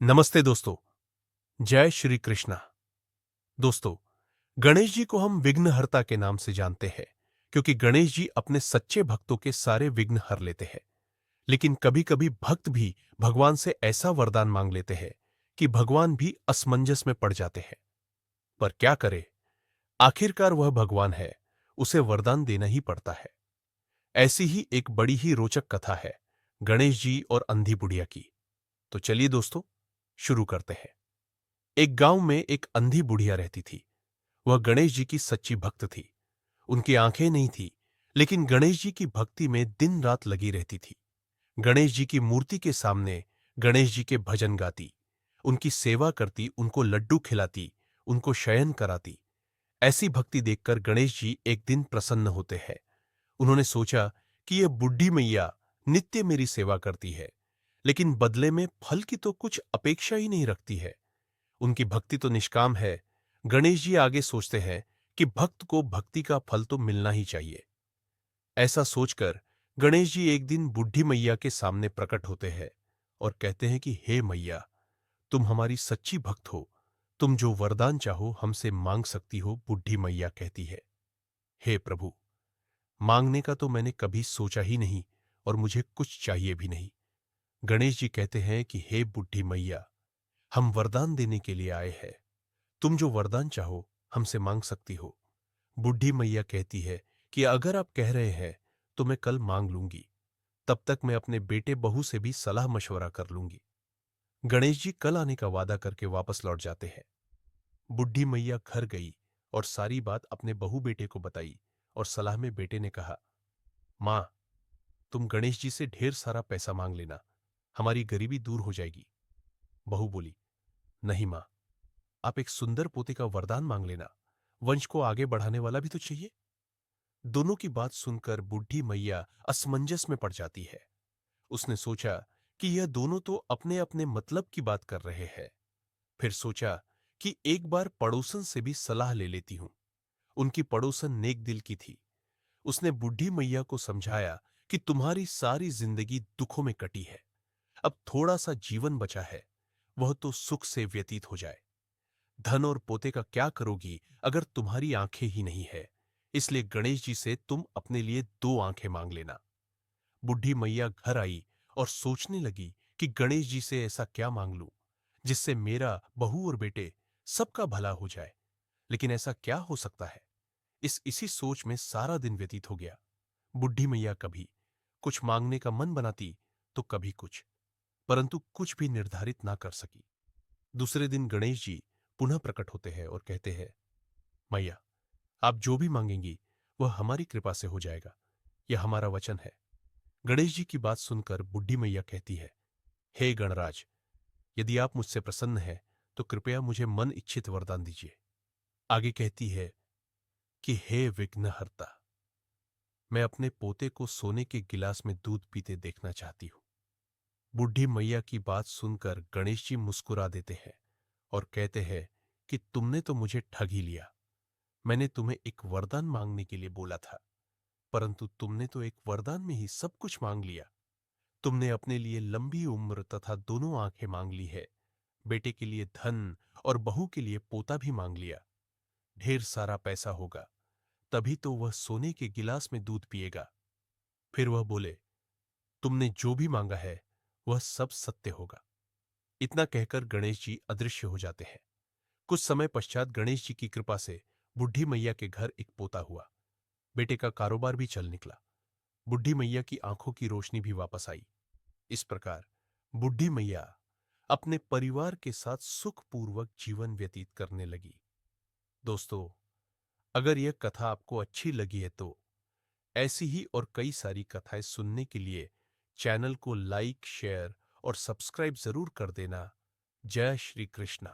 नमस्ते दोस्तों। जय श्री कृष्णा। दोस्तों, गणेश जी को हम विघ्नहर्ता के नाम से जानते हैं क्योंकि गणेश जी अपने सच्चे भक्तों के सारे विघ्न हर लेते हैं। लेकिन कभी-कभी भक्त भी भगवान से ऐसा वरदान मांग लेते हैं कि भगवान भी असमंजस में पड़ जाते हैं। पर क्या करे, आखिरकार वह भगवान है, उसे वरदान देना ही पड़ता है। ऐसी ही एक बड़ी ही रोचक कथा है गणेश जी और अंधी बुढ़िया की। तो चलिए दोस्तों, शुरू करते हैं। एक गांव में एक अंधी बुढ़िया रहती थी। वह गणेश जी की सच्ची भक्त थी। उनकी आंखें नहीं थी, लेकिन गणेश जी की भक्ति में दिन रात लगी रहती थी। गणेश जी की मूर्ति के सामने गणेश जी के भजन गाती, उनकी सेवा करती, उनको लड्डू खिलाती, उनको शयन कराती। ऐसी भक्ति देखकर गणेश जी एक दिन प्रसन्न होते हैं। उन्होंने सोचा कि यह बुढ़ी मैया नित्य मेरी सेवा करती है, लेकिन बदले में फल की तो कुछ अपेक्षा ही नहीं रखती है। उनकी भक्ति तो निष्काम है। गणेश जी आगे सोचते हैं कि भक्त को भक्ति का फल तो मिलना ही चाहिए। ऐसा सोचकर गणेश जी एक दिन बुढ़ी मैया के सामने प्रकट होते हैं और कहते हैं कि हे मैया, तुम हमारी सच्ची भक्त हो। तुम जो वरदान चाहो हमसे मांग सकती हो। बुढ़ी मैया कहती है, हे प्रभु, मांगने का तो मैंने कभी सोचा ही नहीं और मुझे कुछ चाहिए भी नहीं। गणेश जी कहते हैं कि हे बुढ़ी मैया, हम वरदान देने के लिए आए हैं। तुम जो वरदान चाहो हमसे मांग सकती हो। बुढ़ी मैया कहती है कि अगर आप कह रहे हैं तो मैं कल मांग लूंगी। तब तक मैं अपने बेटे बहू से भी सलाह मशवरा कर लूंगी। गणेश जी कल आने का वादा करके वापस लौट जाते हैं। बुढ़ी मैया घर गई और सारी बात अपने बहू बेटे को बताई और सलाह में बेटे ने कहा, मां, तुम गणेश जी से ढेर सारा पैसा मांग लेना, हमारी गरीबी दूर हो जाएगी। बहू बोली, नहीं मां, आप एक सुंदर पोते का वरदान मांग लेना, वंश को आगे बढ़ाने वाला भी तो चाहिए। दोनों की बात सुनकर बुढ़ी मैया असमंजस में पड़ जाती है। उसने सोचा कि यह दोनों तो अपने अपने मतलब की बात कर रहे हैं। फिर सोचा कि एक बार पड़ोसन से भी सलाह ले लेती हूं। उनकी पड़ोसन नेक दिल की थी। उसने बुढ़ी मैया को समझाया कि तुम्हारी सारी जिंदगी दुखों में कटी है। अब थोड़ा सा जीवन बचा है, वह तो सुख से व्यतीत हो जाए। धन और पोते का क्या करोगी अगर तुम्हारी आंखें ही नहीं है। इसलिए गणेश जी से तुम अपने लिए 2 आंखें मांग लेना। बुढ़ी मैया घर आई और सोचने लगी कि गणेश जी से ऐसा क्या मांग लूं जिससे मेरा बहू और बेटे सबका भला हो जाए। लेकिन ऐसा क्या हो सकता है। इसी सोच में सारा दिन व्यतीत हो गया। बुढ़ी मैया कभी कुछ मांगने का मन बनाती तो कभी कुछ, परंतु कुछ भी निर्धारित ना कर सकी। दूसरे दिन गणेश जी पुनः प्रकट होते हैं और कहते हैं, मैया, आप जो भी मांगेंगी वह हमारी कृपा से हो जाएगा, यह हमारा वचन है। गणेश जी की बात सुनकर बुढ़ी मैया कहती है, हे गणराज, यदि आप मुझसे प्रसन्न हैं तो कृपया मुझे मन इच्छित वरदान दीजिए। आगे कहती है कि हे विघ्नहर्ता, मैं अपने पोते को सोने के गिलास में दूध पीते देखना चाहती हूं। बुढ़ी मैया की बात सुनकर गणेश जी मुस्कुरा देते हैं और कहते हैं कि तुमने तो मुझे ठग ही लिया। मैंने तुम्हें एक वरदान मांगने के लिए बोला था, परंतु तुमने तो एक वरदान में ही सब कुछ मांग लिया। तुमने अपने लिए लंबी उम्र तथा दोनों आंखें मांग ली है, बेटे के लिए धन और बहू के लिए पोता भी मांग लिया। ढेर सारा पैसा होगा, तभी तो वह सोने के गिलास में दूध पिएगा। फिर वह बोले, तुमने जो भी मांगा है वह सब सत्य होगा। इतना कहकर गणेश जी अदृश्य हो जाते हैं। कुछ समय पश्चात गणेश जी की कृपा से बुढ़ी मैया के घर एक पोता हुआ। बेटे का कारोबार भी चल निकला। बुढ़ी मैया की आंखों की रोशनी भी वापस आई। इस प्रकार बुढ़ी मैया अपने परिवार के साथ सुखपूर्वक जीवन व्यतीत करने लगी। दोस्तों, अगर यह कथा आपको अच्छी लगी है तो ऐसी ही और कई सारी कथाएं सुनने के लिए चैनल को लाइक, शेयर और सब्सक्राइब जरूर कर देना। जय श्री कृष्णा।